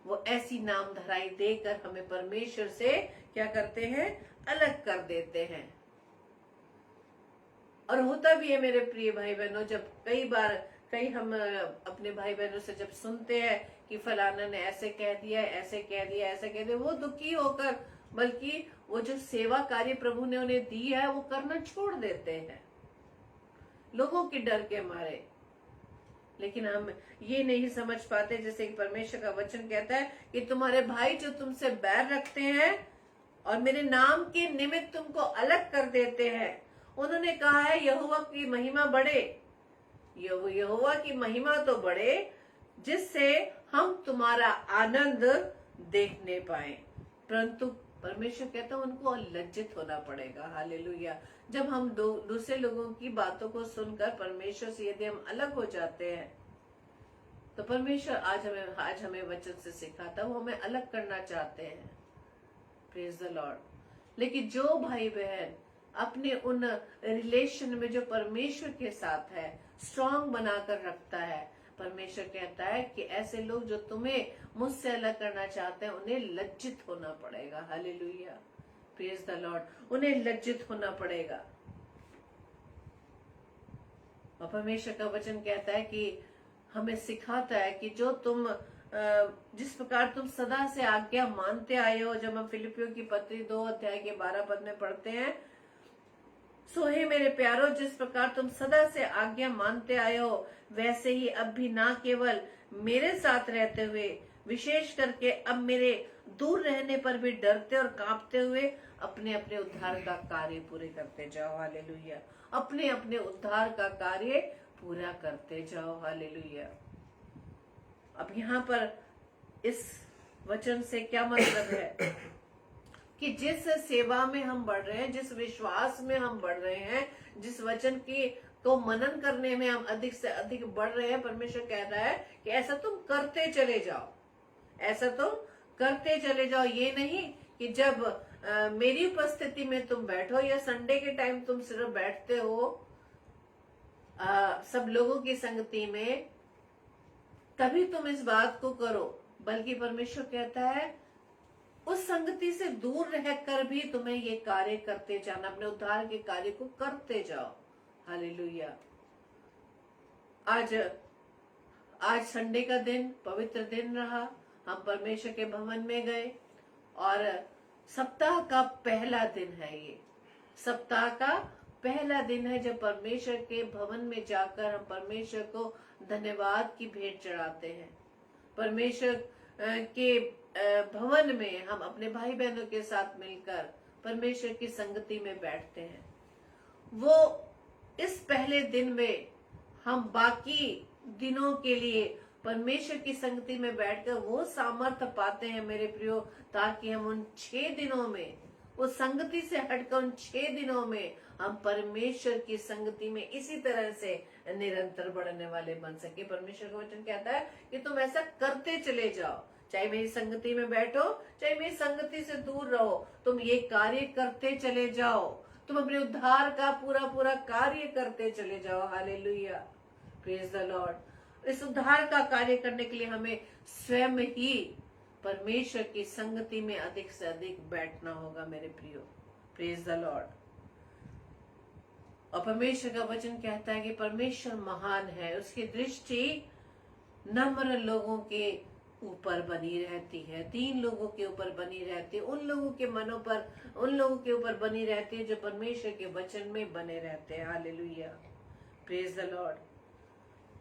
वो ऐसी नाम धराई देकर हमें परमेश्वर से क्या करते हैं, अलग कर देते हैं। और होता भी है मेरे प्रिय भाई बहनों, जब कई हम अपने भाई बहनों से जब सुनते हैं कि फलाना ने ऐसे कह दिया, ऐसे कह दिया, ऐसे कह दिया, वो दुखी होकर बल्कि वो जो सेवा कार्य प्रभु ने उन्हें दी है वो करना छोड़ देते हैं लोगों के डर के मारे। लेकिन हम ये नहीं समझ पाते, जैसे कि परमेश्वर का वचन कहता है कि तुम्हारे भाई जो तुमसे बैर रखते हैं और मेरे नाम के निमित्त तुमको अलग कर देते हैं, उन्होंने कहा है यहोवा की महिमा बढ़े, यहोवा की महिमा तो बढ़े जिससे हम तुम्हारा आनंद देखने पाए। परंतु परमेश्वर कहता है उनको लज्जित होना पड़ेगा। हालेलुया। जब हम दूसरे लोगों की बातों को सुनकर परमेश्वर से यदि हम अलग हो जाते हैं, तो परमेश्वर आज हमें वचन से सिखाता, वो हमें अलग करना चाहते हैं। Praise the Lord. लेकिन जो भाई बहन अपने उन रिलेशन में जो परमेश्वर के साथ है स्ट्रांग बनाकर रखता है, परमेश्वर कहता है कि ऐसे लोग जो तुम्हें मुझसे अलग करना चाहते हैं उन्हें लज्जित होना पड़ेगा। हालेलुया। Praise the Lord. उन्हें लज्जित होना पड़ेगा। और परमेश्वर का वचन कहता है कि हमें सिखाता है कि जो तुम जिस प्रकार तुम सदा से आज्ञा मानते आए हो, जब हम फिलिपियों की पत्री 2 अध्याय के 12 पद में पढ़ते हैं, सो हे मेरे प्यारो, जिस प्रकार तुम सदा से आज्ञा मानते आए हो वैसे ही अब भी ना केवल मेरे साथ रहते हुए, विशेष करके अब मेरे दूर रहने पर भी डरते और कांपते हुए अपने अपने उद्धार का कार्य पूरे करते जाओ। हालेलुया। अपने अपने उद्धार का कार्य पूरा करते जाओ। हालेलुया। अब यहाँ पर इस वचन से क्या मतलब है कि जिस सेवा में हम बढ़ रहे हैं, जिस विश्वास में हम बढ़ रहे हैं, जिस वचन की को मनन करने में हम अधिक से अधिक बढ़ रहे हैं, परमेश्वर कह रहा है कि ऐसा तुम करते चले जाओ, ऐसा तुम करते चले जाओ। ये नहीं कि जब मेरी उपस्थिति में तुम बैठो या संडे के टाइम तुम सिर्फ बैठते हो सब लोगों की संगति में, तभी तुम इस बात को करो, बल्कि परमेश्वर कहता है उस संगति से दूर रहकर भी तुम्हें ये कार्य करते जाना, अपने उद्धार के कार्य को करते जाओ। हालेलुया। आज संडे का दिन पवित्र दिन रहा, हम परमेश्वर के भवन में गए और सप्ताह का पहला दिन है, ये सप्ताह का पहला दिन है जब परमेश्वर के भवन में जाकर हम परमेश्वर को धन्यवाद की भेंट चढ़ाते हैं। परमेश्वर के भवन में हम अपने भाई बहनों के साथ मिलकर परमेश्वर की संगति में बैठते हैं। वो इस पहले दिन में हम बाकी दिनों के लिए परमेश्वर की संगति में बैठकर वो सामर्थ्य पाते हैं मेरे प्रियो, ताकि हम उन 6 दिनों में, उस संगति से हटकर उन 6 दिनों में हम परमेश्वर की संगति में इसी तरह से निरंतर बढ़ने वाले बन सके। परमेश्वर का वचन कहता है कि तुम ऐसा करते चले जाओ, चाहे मेरी संगति में बैठो, चाहे मेरी संगति से दूर रहो, तुम ये कार्य करते चले जाओ, तुम अपने उद्धार का पूरा पूरा कार्य करते चले जाओ। हालेलुया। Praise the Lord. इस उद्धार का कार्य करने के लिए हमें स्वयं ही परमेश्वर की संगति में अधिक से अधिक बैठना होगा मेरे प्रियो। Praise the Lord. और परमेश्वर का वचन कहता है कि परमेश्वर महान है, उसकी दृष्टि नम्र लोगों के ऊपर बनी रहती है, 3 लोगों के ऊपर बनी रहती है, उन लोगों के मनों पर, उन लोगों के ऊपर बनी रहती है जो परमेश्वर के वचन में बने रहते हैं। हालेलुया। Praise the Lord.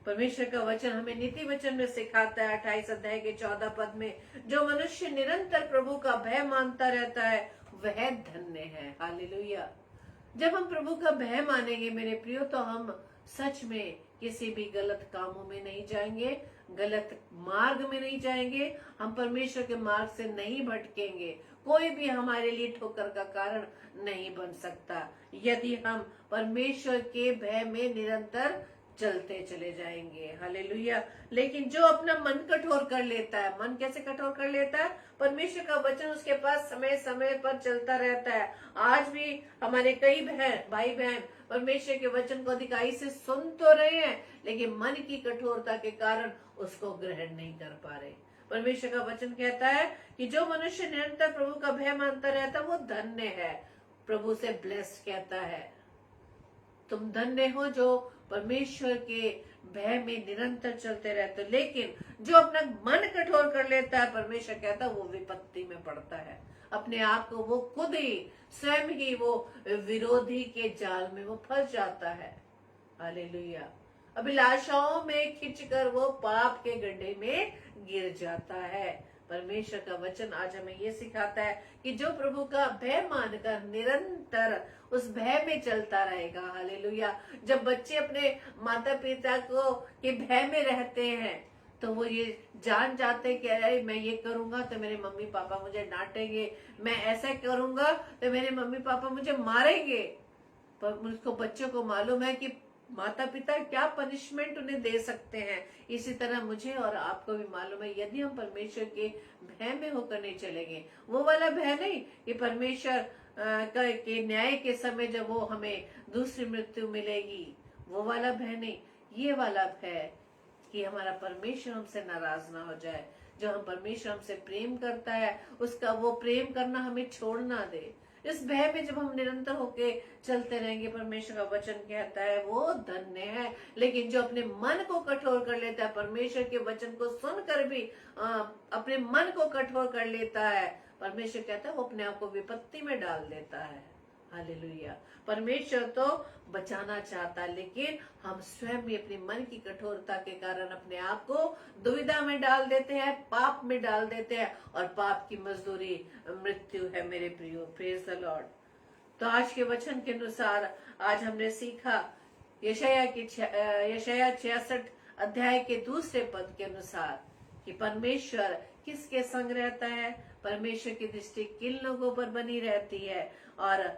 परमेश्वर का वचन हमें नीति वचन में सिखाता है 28 अध्याय के 14 पद में, जो मनुष्य निरंतर प्रभु का भय मानता रहता है वह धन्य है। हालेलुया। जब हम प्रभु का भय मानेंगे मेरे प्रियो, तो हम सच में किसी भी गलत कामों में नहीं जाएंगे, गलत मार्ग में नहीं जाएंगे, हम परमेश्वर के मार्ग से नहीं भटकेंगे, कोई भी हमारे लिए ठोकर का कारण नहीं बन सकता यदि हम परमेश्वर के भय में निरंतर चलते चले जाएंगे। हालेलुया। लेकिन जो अपना मन कठोर कर लेता है, मन कैसे कठोर कर लेता है? परमेश्वर का वचन उसके पास समय समय पर चलता रहता है। आज भी हमारे कई भाई बहन परमेश्वर के वचन को अधिकाई से सुन तो रहे हैं, लेकिन मन की कठोरता के कारण उसको ग्रहण नहीं कर पा रहे। परमेश्वर का वचन कहता है कि जो मनुष्य निरंतर प्रभु का भय मानता रहता है वो धन्य है। प्रभु से ब्लेस्ड कहता है, तुम धन्य हो जो परमेश्वर के भय में निरंतर चलते रहते हो। लेकिन जो अपना मन कठोर कर लेता है, परमेश्वर कहता है वो विपत्ति में पड़ता है। अपने आप को वो खुद ही स्वयं ही वो विरोधी के जाल में वो फंस जाता है। हालेलुया। अभिलाषाओं में खिंचकर वो पाप के गड्ढे में गिर जाता है। परमेश्वर का वचन आज हमें ये सिखाता है कि जो प्रभु का भय मानकर निरंतर उस भय में चलता रहेगा। हालेलुया। जब बच्चे अपने माता पिता को के भय में रहते हैं तो वो ये जान जाते हैं कि अरे मैं ये करूंगा तो मेरे मम्मी पापा मुझे डांटेंगे, मैं ऐसा करूंगा तो मेरे मम्मी पापा मुझे मारेंगे। पर उसको बच्चों को मालूम है कि माता पिता क्या पनिशमेंट उन्हें दे सकते हैं। इसी तरह मुझे और आपको भी मालूम है, यदि हम परमेश्वर के भय में होकर नहीं चलेंगे, वो वाला भय नहीं कि परमेश्वर के न्याय के समय जब वो हमें दूसरी मृत्यु मिलेगी, वो वाला भय नहीं, ये वाला भय कि हमारा परमेश्वर हमसे नाराज ना हो जाए। जो हम परमेश्वर हमसे प्रेम करता है, उसका वो प्रेम करना हमें छोड़ ना दे। इस भय में जब हम निरंतर होके चलते रहेंगे, परमेश्वर का वचन कहता है वो धन्य है। लेकिन जो अपने मन को कठोर कर लेता है, परमेश्वर के वचन को सुनकर भी अपने मन को कठोर कर लेता है, परमेश्वर कहता है वो अपने आप को विपत्ति में डाल देता है। हालेलुया। परमेश्वर तो बचाना चाहता है, लेकिन हम स्वयं भी अपने मन की कठोरता के कारण अपने आप को दुविधा में डाल देते हैं, पाप में डाल देते हैं, और पाप की मजदूरी मृत्यु है मेरे प्रियो। Praise the Lord. तो आज के वचन के अनुसार आज हमने सीखा यशाया 66 अध्याय के दूसरे पद के अनुसार कि परमेश्वर किसके संग रहता है, परमेश्वर की दृष्टि किन लोगों पर बनी रहती है। और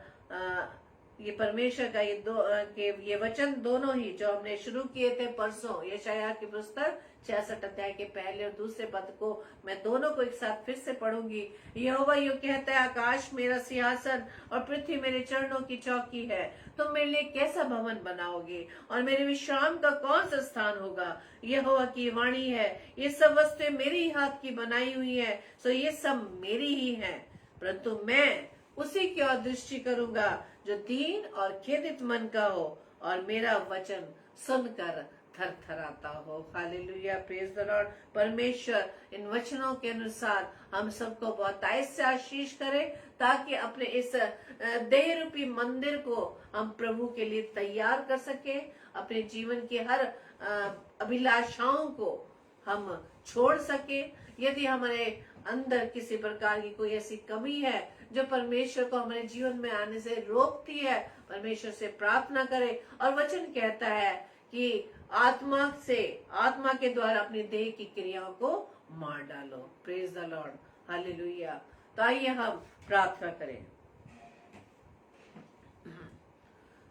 ये परमेश्वर का ये वचन दोनों ही जो हमने शुरू किए थे परसों, यशाया की पुस्तक 66 अध्याय के पहले और दूसरे पद को मैं दोनों को एक साथ फिर से पढ़ूंगी। यहोवा यूं कहता है, आकाश मेरा सिंहासन और पृथ्वी मेरे चरणों की चौकी है। तुम मेरे लिए कैसा भवन बनाओगे और मेरे विश्राम का कौन सा स्थान होगा? यहोवा की वाणी है, ये सब वस्तुएं मेरी हाथ की बनाई हुई है, सो ये सब मेरी ही है। परंतु मैं उसी की ओर दृष्टि करूंगा जो दीन और खेदित मन का हो और मेरा वचन सुनकर थरथराता हो। हालेलुया। Praise the Lord. परमेश्वर इन वचनों के अनुसार हम सबको बहुतायत से आशीष करे, ताकि अपने इस देह रूपी मंदिर को हम प्रभु के लिए तैयार कर सके। अपने जीवन की हर अभिलाषाओं को हम छोड़ सके। यदि हमारे अंदर किसी प्रकार की कोई ऐसी कमी है जो परमेश्वर को हमारे जीवन में आने से रोकती है, परमेश्वर से प्रार्थना करें। और वचन कहता है कि आत्मा के द्वारा अपने देह की क्रियाओं को मार डालो। Praise the Lord. हालेलुया। तो आइए हम प्रार्थना करें।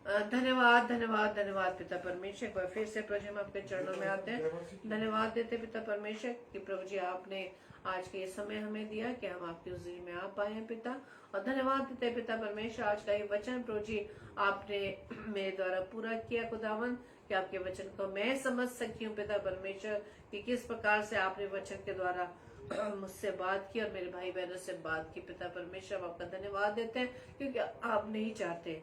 धन्यवाद धन्यवाद धन्यवाद पिता परमेश्वर। एक बार फिर से प्रभु हम आपके चरणों में आते हैं, धन्यवाद देते पिता परमेश्वर कि प्रभु जी आपने आज के समय हमें दिया कि हम आपकी हुजूरी में आ पाए हैं पिता। और धन्यवाद देते पिता परमेश्वर, आज का ये वचन प्रभु जी आपने मेरे द्वारा पूरा किया खुदावन, कि आपके वचन को मैं समझ सकी हूँ पिता परमेश्वर कि किस प्रकार से आपने वचन के द्वारा मुझसे बात की और मेरे भाई बहनों से बात की पिता परमेश्वर। हम आपका धन्यवाद देते हैं क्योंकि आप नहीं चाहते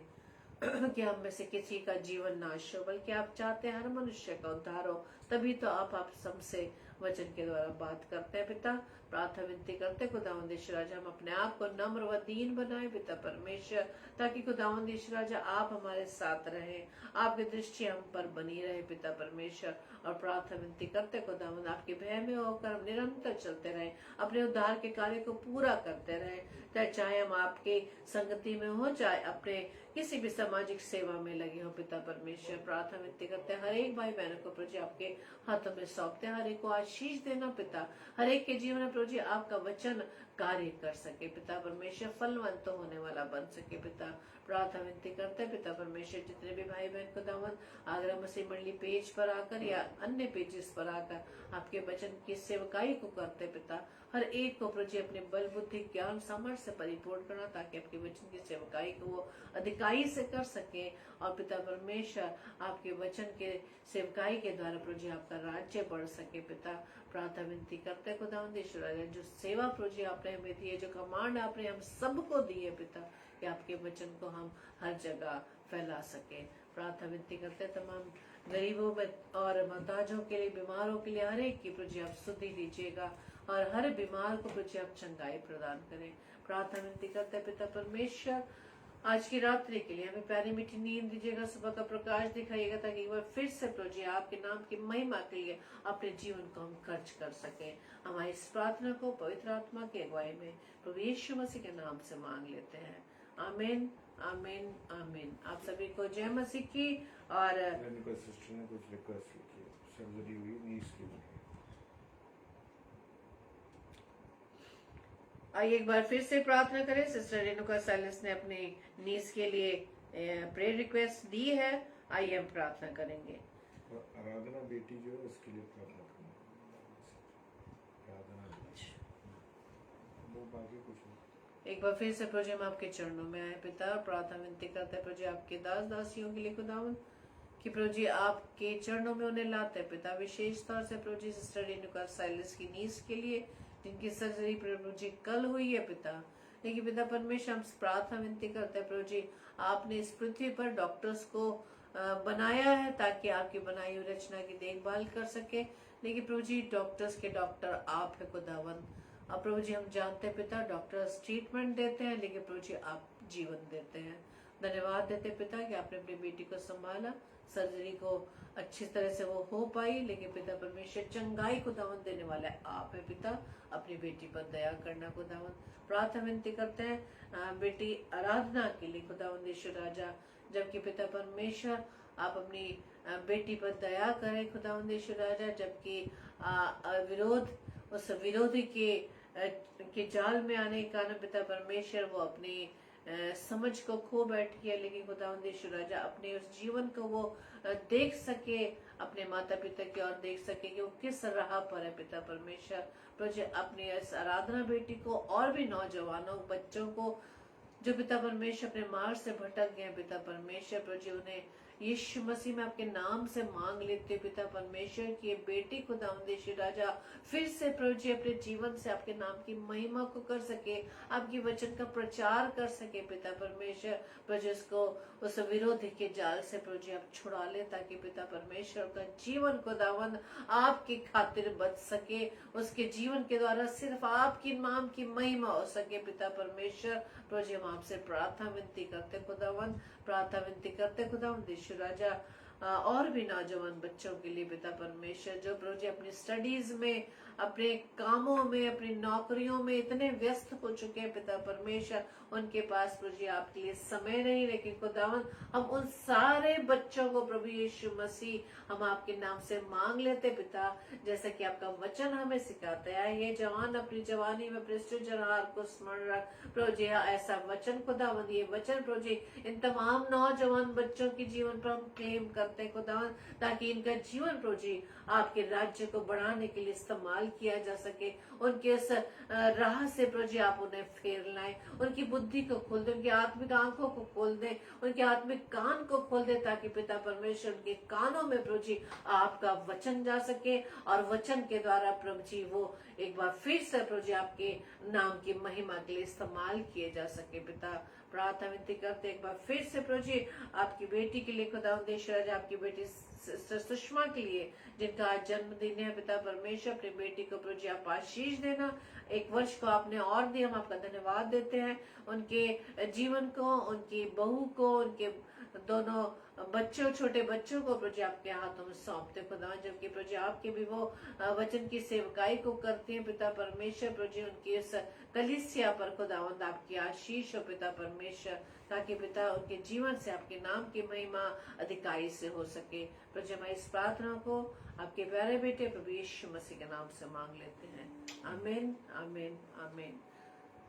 कि हम में से किसी का जीवन नाश हो, बल्कि आप चाहते हैं हर मनुष्य का उद्धार हो। तभी तो आप सबसे वचन के द्वारा बात करते हैं पिता। प्रार्थना विनती करते खुदावंद ईश्वर राजा, हम अपने आप को नम्र व दीन बनाए पिता परमेश्वर, ताकि खुदावंद ईश्वर राजा आप हमारे साथ रहे, आपकी दृष्टि हम पर बनी रहे पिता परमेश्वर। और प्रार्थना विनती करते खुदावंद आपके भय में होकर हम निरंतर चलते रहे, अपने उद्धार के कार्य को पूरा करते रहे, चाहे हम आपके संगति में हो, चाहे अपने किसी भी सामाजिक सेवा में लगे हो पिता परमेश्वर। प्रार्थना विनती करते हैं हर एक भाई बहनों को प्रभु जी आपके हाथों में सौंपते हैं, हर एक को आशीष देना पिता, हर एक के जीवन में प्रभु जी आपका वचन कार्य कर सके पिता परमेश्वर, फलवंत होने वाला बन सके पिता। प्रार्थना विनती करते हैं पिता परमेश्वर, जितने भी भाई बहन खुदावन आगरा मसीह मंडली पेज पर आकर या अन्य पेजेस पर आकर आपके वचन की सेवकाई को करते पिता, हर एक को प्रभु जी अपने बल बुद्धि ज्ञान सामर्थ्य से परिपूर्ण करना, ताकि आपके वचन की सेवकाई को वो अधिकाई से कर सके। और पिता परमेश्वर आपके वचन के सेवकाई के द्वारा प्रभु जी आपका राज्य बढ़ सके पिता। प्रार्थना विनती करते खुदावंद ईश्वर, जो सेवा प्रभु जी आपने हमें दी है, जो कमांड आपने हम सबको दी है पिता, कि आपके वचन को हम हर जगह फैला सके। प्रार्थना विनती करते तमाम गरीबों में और मोहताजों के लिए, बीमारों के लिए, हर एक की प्रभु जी आप सुधि दीजिएगा और हर बीमार को प्रभु जी आप चंगाई प्रदान करें। प्रार्थना विनती करते पिता परमेश्वर, आज की रात्रि के लिए हमें प्यारी मीठी नींद दीजिएगा, सुबह का प्रकाश दिखाइएगा, ताकि एक बार फिर से प्रभु जी आपके नाम की महिमा के लिए अपने जीवन को हम खर्च कर सके। हमारी इस प्रार्थना को पवित्र आत्मा की अगुवाई में प्रभु यीशु मसीह के नाम से मांग लेते हैं। आमीन, आमीन, आमीन। आप सभी को जय मसीह की। और सिस्टर ने कुछ रिक्वेस्ट की, सर्जरी हुई नीज की। आइए एक बार फिर से प्रार्थना करें। सिस्टर रेणुका साइलेंस ने अपनी नीस के लिए प्रेयर रिक्वेस्ट दी है। आइए हम प्रार्थना करेंगे। आराधना बेटी जो है उसके लिए प्रार्थना करना, आराधना वो बाकी कुछ नहीं। एक बार फिर से प्रभु जी हम आपके चरणों में आए पिता, प्रार्थना विनती करते हैं प्रभु जी आपके दास दासियों के लिए खुदावन, कि प्रभु जी आपके चरणों में उन्हें लाते पिता। विशेष तौर से प्रभु जी सिस्टर रेणुका साइलेंस की नीस के लिए, जिनकी सर्जरी प्रभु जी कल हुई है पिता। लेकिन पिता परमेश्वर हम प्रार्थना विनती करते हैं प्रभु जी, आपने इस पृथ्वी पर डॉक्टर्स को बनाया है ताकि आपकी बनाई हुई रचना की देखभाल कर सके। लेकिन प्रभु जी डॉक्टर्स के डॉक्टर आप है खुदावन। अब प्रभु जी हम जानते हैं पिता, डॉक्टर्स ट्रीटमेंट देते हैं, लेकिन प्रभु जी आप जीवन देते हैं। धन्यवाद देते पिता कि आपने अपनी बेटी को संभाला, सर्जरी को अच्छी तरह से वो हो पाई। लेकिन पिता परमेश्वर चंगाई को दावन देने वाला आप है पिता, अपनी बेटी पर दया करना खुदावन। प्रार्थना विनती करते हैं बेटी आराधना के लिए खुदावन ईश्वर राजा, जबकि पिता परमेश्वर आप अपनी बेटी पर दया करें खुदावन ईश्वर राजा, जबकि विरोध उस विरोधी के जाल में आने के कारण पिता परमेश्वर वो अपनी समझ को खो बैठी है। लेकिन खुदावंद ईश्वर राजा अपने उस जीवन को वो देख सके, अपने माता पिता की ओर देख सके कि वो किस राह पर है पिता परमेश्वर। प्रभु अपनी इस आराधना बेटी को और भी नौजवानों बच्चों को जो पिता परमेश्वर अपने मार्ग से भटक गए पिता परमेश्वर, प्रभु उन्हें यीशु मसीह में आपके नाम से मांग लेते पिता परमेश्वर की ये बेटी खुदावंद ईश्वर राजा फिर से प्रभु जी अपने जीवन से आपके नाम की महिमा को कर सके, आपकी वचन का प्रचार कर सके पिता परमेश्वर। प्रभु इसको उस विरोधी के जाल से प्रभु जी आप छुड़ा ले, ताकि पिता परमेश्वर का जीवन खुदावंद आपकी खातिर बच सके, उसके जीवन के द्वारा सिर्फ आपकी नाम की महिमा हो सके पिता परमेश्वर। प्रभु जी हम आपसे प्रार्थना विनती करते खुदावंद, प्रार्थना विनती करते खुदावंद ईश्वर राजा और भी नौजवान बच्चों के लिए पिता परमेश्वर, जो प्रभु जी अपनी स्टडीज में, अपने कामों में, अपनी नौकरियों में इतने व्यस्त हो चुके हैं पिता परमेश्वर, उनके पास प्रभु जी आपके लिए समय नहीं। लेकिन खुदावन हम उन सारे बच्चों को प्रभु यीशु मसीह हम आपके नाम से मांग लेते पिता, जैसा कि आपका वचन हमें सिखाता है, ये जवान अपनी जवानी में प्रस्तुत जनहार को स्मरण रख प्रभु जी। ऐसा वचन खुदावन, ये वचन प्रभु जी इन तमाम नौजवान बच्चों के जीवन पर हम क्लेम करते हैं खुदावन, ताकि इनका जीवन प्रभु जी आपके राज्य को बढ़ाने के लिए इस्तेमाल किया जा सके। उनके इस राह से प्रभु जी आप उन्हें फेर लाएं, उनकी बुद्धि को खोल दे, उनकी आत्मिक आंखों को खोल दे, उनके आत्मिक कान को खोल दे, ताकि पिता परमेश्वर उनके कानों में प्रभु जी आपका वचन जा सके, और वचन के द्वारा प्रभु जी वो एक बार फिर से प्रभु जी आपके नाम की महिमा के लिए इस्तेमाल किए जा सके पिता। प्रार्थना विनती करते एक बार फिर से प्रभु जी आपकी बेटी के लिए खुदावंद ईश्वर राजा, आपकी बेटी सिस्टर सुषमा के लिए जिनका आज जन्मदिन है पिता परमेश्वर, अपनी बेटी को प्रभु जी आप आशीष देना, एक वर्ष को आपने और दिया, हम आपका धन्यवाद देते हैं। उनके जीवन को, उनकी बहू को, उनके दोनों बच्चों, छोटे बच्चों को प्रभु जी आपके हाथों में सौंपते खुदा, जबकि प्रभु जी आपके भी वो वचन की सेवकाई को करते हैं पिता परमेश्वर। प्रभु जी उनकी इस कलीसिया पर खुदावंद आपकी आशीष हो पिता परमेश्वर, ताकि पिता उनके जीवन से आपके नाम की महिमा अधिकाई से हो सके। प्रभु जी हमारी इस प्रार्थना को आपके प्यारे बेटे प्रभु यीशु मसीह के नाम से मांग लेते हैं, आमीन, आमीन, आमीन।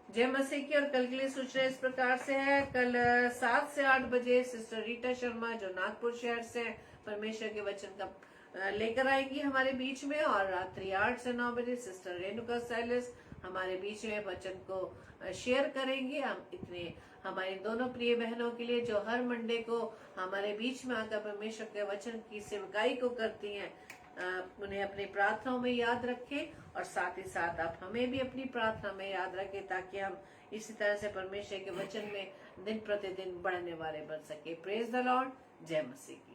जय मसीह की। और कल के लिए सूचना इस प्रकार से है। कल 7 से 8 बजे सिस्टर रीटा शर्मा जो नागपुर शहर से हैं, परमेश्वर के वचन का लेकर आएंगी हमारे बीच में। और रात्रि 8 से 9 बजे सिस्टर रेणुका साइलस हमारे बीच में वचन को शेयर करेंगे। हम इतने हमारी दोनों प्रिय बहनों के लिए जो हर मंडे को हमारे बीच में आकर परमेश्वर के वचन की सेवकाई को करती हैं, उन्हें अपनी प्रार्थनाओं में याद रखें और साथ ही साथ आप हमें भी अपनी प्रार्थना में याद रखें, ताकि हम इसी तरह से परमेश्वर के वचन में दिन प्रतिदिन बढ़ने वाले बन सके। Praise the Lord. जय मसीह की।